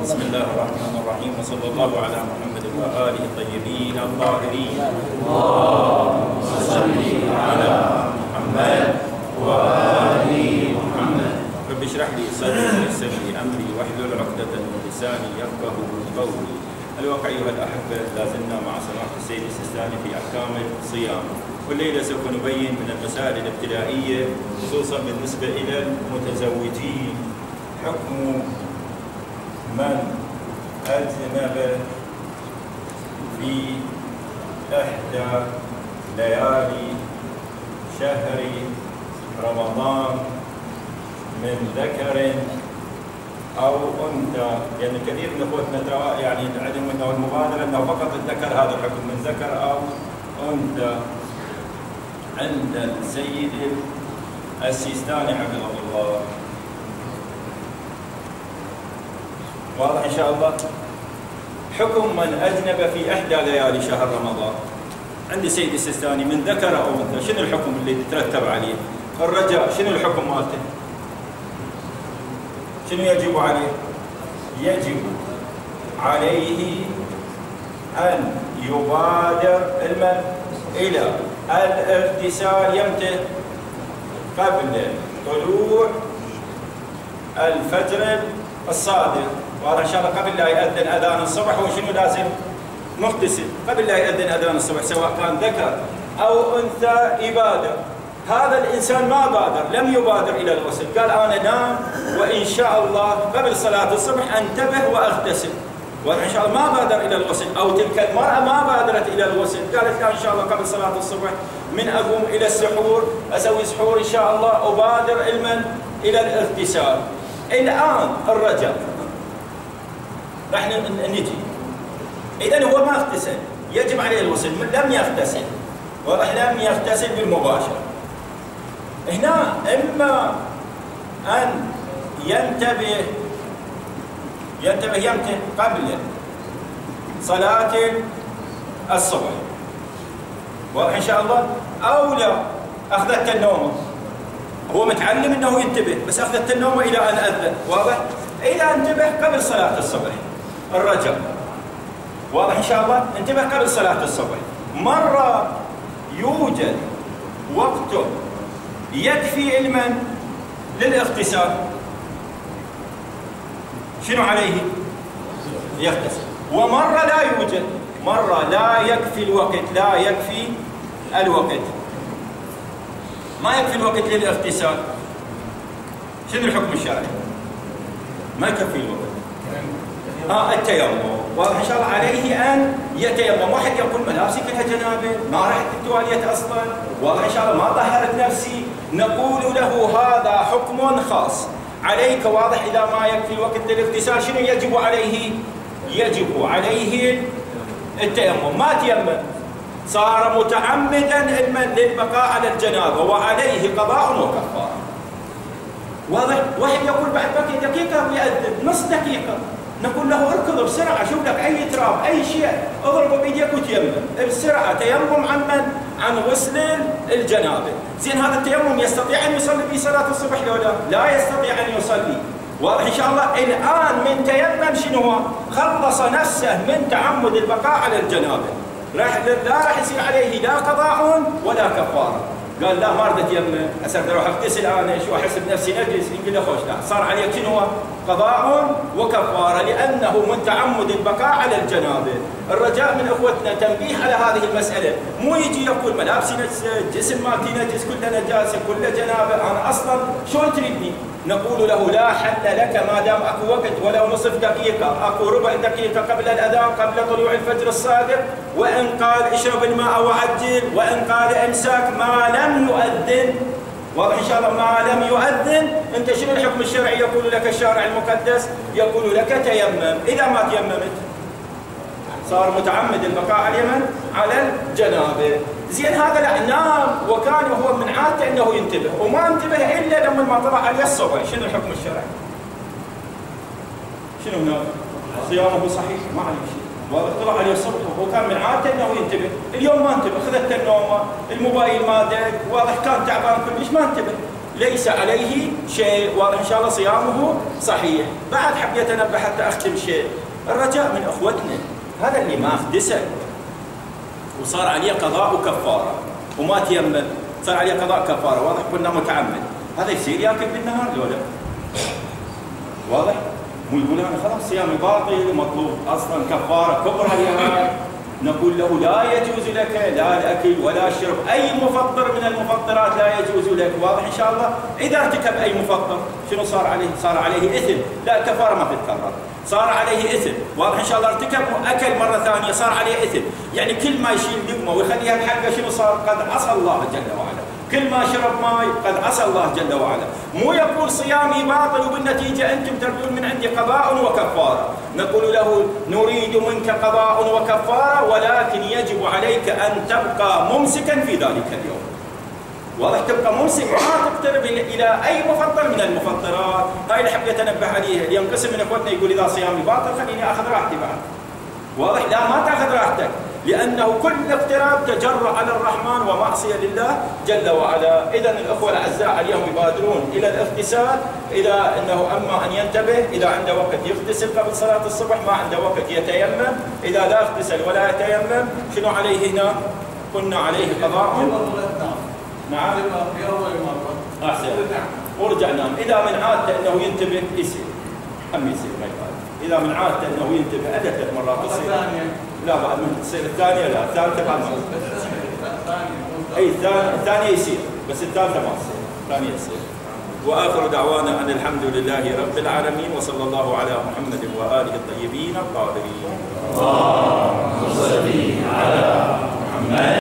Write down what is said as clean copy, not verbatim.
بسم الله الرحمن الرحيم وصلى الله على محمد وآله الطيبين الطاهرين. اللهم صل على محمد وآل محمد. رب اشرح لي صدري ويسر لي أمري واحلل عقدة من لساني يفقهوا قولي. الواقع أيها الأحبة لا زلنا مع سماحة السيد السيستاني في أحكام الصيام، والليلة سوف نبين من المسائل الابتدائية خصوصا بالنسبة إلى المتزوجين حكم من أجنب في إحدى ليالي شهر رمضان من ذكر أو أنثى، لأن يعني كثير من إخوتنا يعني عندهم أنه المبادرة أنه فقط الذكر هذا الحكم من ذكر أو أنثى. عند السيد السيستاني حفظه الله واضح إن شاء الله حكم من أجنب في إحدى ليالي شهر رمضان. عند السيد السيستاني من ذكر أو أنثى، شنو الحكم اللي يترتب عليه؟ الرجاء شنو الحكم مالته؟ شنو يجب عليه؟ يجب عليه أن يبادر إلى الاغتسال يمتى؟ قبل طلوع الفجر الصادق، وهذا ان شاء الله قبل لا يأذن اذان الصبح. وشنو لازم؟ مغتسل قبل لا يأذن اذان الصبح، سواء كان ذكر او انثى يبادر. هذا الانسان ما بادر، لم يبادر الى الغسل، قال انا نام وان شاء الله قبل صلاه الصبح انتبه واغتسل، وان شاء الله ما بادر الى الغسل. او تلك المراه ما بادرت الى الغسل، قالت لا ان شاء الله قبل صلاه الصبح من اقوم الى السحور اسوي سحور ان شاء الله ابادر الى الاغتسال. الان الرجل راح نجي، اذا هو ما اغتسل يجب عليه الغسل، لم يغتسل واضح، لم يغتسل بالمباشره. هنا اما ان ينتبه يمتى؟ قبل صلاة الصبح، واضح إن شاء الله. أو لا أخذت النوم، هو متعلم أنه ينتبه بس أخذت النوم إلى أن أذن، واضح. إذا انتبه قبل صلاة الصبح الرجل، واضح إن شاء الله، انتبه قبل صلاة الصبح. مرة يوجد وقت يكفي للاغتسال، شنو عليه؟ يغتسل. ومرة لا يوجد، مرة لا يكفي الوقت، لا يكفي الوقت، ما يكفي الوقت للاغتسال. شنو الحكم الشرعي؟ ما يكفي الوقت. التيمم، واضح ان شاء الله، عليه ان يتيمم. واحد يقول ملابسي كلها جنابه، ما رحت التواليت اصلا، واضح ان شاء الله ما طهرت نفسي، نقول له هذا حكم خاص عليك، واضح. إذا ما يكفي الوقت للاغتسال شنو يجب عليه؟ يجب عليه التيمم. ما تيمم صار متعمدا للبقاء على الجنابه وعليه قضاء وكفاره، واضح. واحد يقول بعد بقي دقيقه ويأذن، نص دقيقه، نقول له اركض بسرعه، شوف لك اي تراب اي شيء اضربه بايديك وتيمم بسرعه. تيمم عن غسل الجنابه. زين هذا التيمم يستطيع ان يصلي في صلاه الصبح لو لا يستطيع ان يصلي، واضح ان شاء الله. الان من تيمم شنو هو؟ خلص نفسه من تعمد البقاء على الجنابه، لا راح يصير عليه لا قضاء ولا كفاره. قال لا ما اريد اتيمم، هسه اروح اغتسل انا، شو احس بنفسي نجس، يمكن له خوش، لا صار عليك شنو هو؟ قضاء وكفاره، لانه من تعمد البقاء على الجنابه. الرجاء من اخوتنا تنبيه على هذه المساله، مو يجي يقول ملابسي نجسه، جسم مالتي نجس، كله نجاسه، كله جنابه، انا اصلا شلون تريدني؟ نقول له لا حل لك ما دام اكو وقت، ولو نصف دقيقه، اكو ربع دقيقه قبل الاذان، قبل طلوع الفجر الصادق. وان قال اشرب الماء وعجل، وان قال امسك، ما لم يؤذن، واضح ان شاء الله، ما لم يؤذن. انت شنو الحكم الشرعي؟ يقول لك الشارع المقدس، يقول لك تيمم. اذا ما تيممت صار متعمد البقاء على الجنابه. زين هذا لا نام وكان هو من عادته انه ينتبه، وما انتبه الا لما ما طلع عليه الصبح، شنو الحكم الشرعي؟ شنو نام؟ صيامه صحيح ما عليه شيء، طلع عليه الصبح وهو كان من عادته انه ينتبه، اليوم ما انتبه، خذت النومه، الموبايل ما دق، واضح كان تعبان كلش ما انتبه. ليس عليه شيء، واضح إن شاء الله صيامه صحيح. بعد حبيت أنبه حتى أختم شيء، الرجاء من أخوتنا، هذا اللي ما اغتسل وصار عليه قضاء وكفارة وما تيمم، صار عليه قضاء كفارة، واضح كنا متعمد، هذا يصير ياكل بالنهار لو لا؟ واضح؟ مو يقول أنا خلاص صيامي باطل، مطلوب أصلا كفارة كبرى لهذا، نقول له لا يجوز لك لا الأكل ولا الشرب، أي مفطر من المفطرات لا يجوز لك، واضح إن شاء الله. إذا ارتكب أي مفطر شنو صار عليه؟ صار عليه إثم، لا الكفارة ما تتكرر، صار عليه إثم، واضح إن شاء الله. ارتكب أكل مرة ثانية صار عليه إثم، يعني كل ما يشيل لقمة ويخليها بحلقة شنو صار؟ قد عصى الله جل وعلا. كل ما شرب ماء قد عصى الله جل وعلا. مو يقول صيامي باطل وبالنتيجة أنتم تردون من عندي قضاء وكفارة، نقول له نريد منك قضاء وكفارة، ولكن يجب عليك أن تبقى ممسكا في ذلك اليوم. واضح؟ تبقى ممسك، ما تقترب إلى أي مفطر من المفطرات. هاي اللي حبيت أنبه عليها. اللي ينقسم من إخوتنا يقول إذا صيامي باطل خليني آخذ راحتي بعد. واضح؟ لا، ما تأخذ راحتك، لأنه كل اقتراب تجرأ على الرحمن ومعصية لله جل وعلا. إذا الأخوة الأعزاء اليوم يبادرون إلى الاغتسال، إذا أنه أما أن ينتبه، إذا عنده وقت يغتسل قبل صلاة الصبح، ما عنده وقت يتيمم، إذا لا اغتسل ولا يتيمم شنو عليه هنا؟ قلنا عليه قضاء. نعم في أول مرة أحسن ورجع نام. إذا من عادته أنه ينتبه يصير، هم يصير ما يقال. إذا من عادته أنه ينتبه عدة مرات تصير. لا بعد من تصير الثانية، لا الثالثة بعد ما أي الثانية يصير، بس الثالثة ما تصير، الثانية يصير. وآخر دعوانا أن الحمد لله رب العالمين، وصلى الله على محمد وآله الطيبين الطاهرين. اللهم صل على محمد.